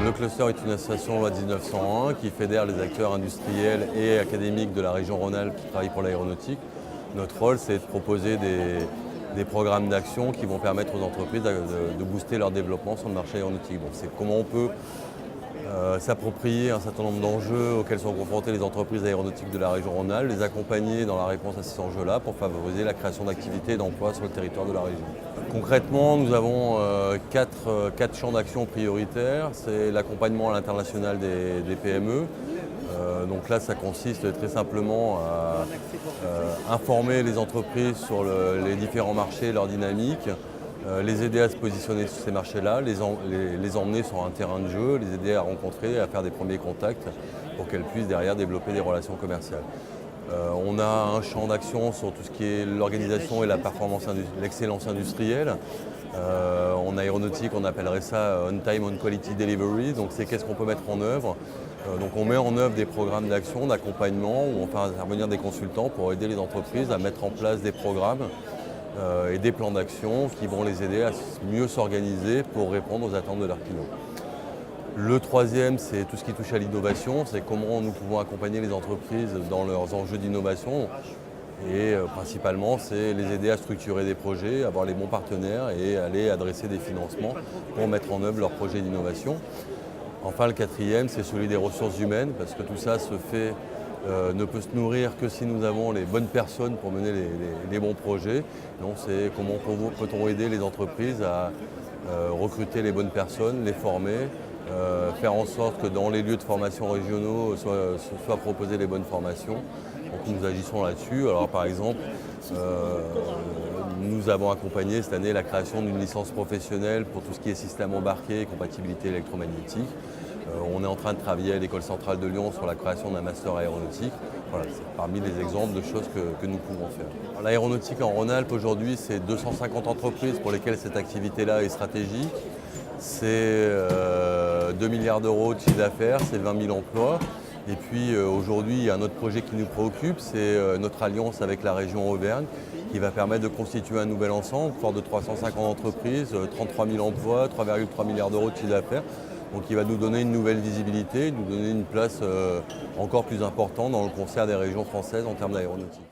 Le cluster est une association loi 1901 qui fédère les acteurs industriels et académiques de la région Rhône-Alpes qui travaillent pour l'aéronautique. Notre rôle, c'est de proposer des programmes d'action qui vont permettre aux entreprises de booster leur développement sur le marché aéronautique. Donc c'est comment on peut s'approprier un certain nombre d'enjeux auxquels sont confrontées les entreprises aéronautiques de la région Rhône-Alpes, les accompagner dans la réponse à ces enjeux-là pour favoriser la création d'activités et d'emplois sur le territoire de la région. Concrètement, nous avons quatre champs d'action prioritaires. C'est l'accompagnement à l'international des PME. Donc là, ça consiste très simplement à informer les entreprises sur les différents marchés, leur dynamique, les aider à se positionner sur ces marchés-là, les emmener sur un terrain de jeu, les aider à rencontrer, à faire des premiers contacts pour qu'elles puissent derrière développer des relations commerciales. On a un champ d'action sur tout ce qui est l'organisation et la performance, l'excellence industrielle. En aéronautique, on appellerait ça on time, on quality delivery. Donc c'est qu'est-ce qu'on peut mettre en œuvre. Donc on met en œuvre des programmes d'action, d'accompagnement, où on fait intervenir des consultants pour aider les entreprises à mettre en place des programmes et des plans d'action qui vont les aider à mieux s'organiser pour répondre aux attentes de leurs clients. Le troisième, c'est tout ce qui touche à l'innovation, c'est comment nous pouvons accompagner les entreprises dans leurs enjeux d'innovation. Et principalement, c'est les aider à structurer des projets, avoir les bons partenaires et aller adresser des financements pour mettre en œuvre leurs projets d'innovation. Enfin, le quatrième, c'est celui des ressources humaines, parce que tout ça ne peut se nourrir que si nous avons les bonnes personnes pour mener les bons projets. Donc c'est comment peut-on aider les entreprises à recruter les bonnes personnes, les former, faire en sorte que dans les lieux de formation régionaux soient proposées les bonnes formations. Donc nous agissons là-dessus. Alors par exemple, nous avons accompagné cette année la création d'une licence professionnelle pour tout ce qui est système embarqué et compatibilité électromagnétique. On est en train de travailler à l'École centrale de Lyon sur la création d'un master aéronautique. Voilà, c'est parmi les exemples de choses que nous pouvons faire. L'aéronautique en Rhône-Alpes aujourd'hui, c'est 250 entreprises pour lesquelles cette activité-là est stratégique. C'est 2 milliards d'euros de chiffre d'affaires, c'est 20 000 emplois. Et puis aujourd'hui, il y a un autre projet qui nous préoccupe, c'est notre alliance avec la région Auvergne qui va permettre de constituer un nouvel ensemble fort de 350 entreprises, 33 000 emplois, 3,3 milliards d'euros de chiffre d'affaires. Donc il va nous donner une nouvelle visibilité, nous donner une place encore plus importante dans le concert des régions françaises en termes d'aéronautique.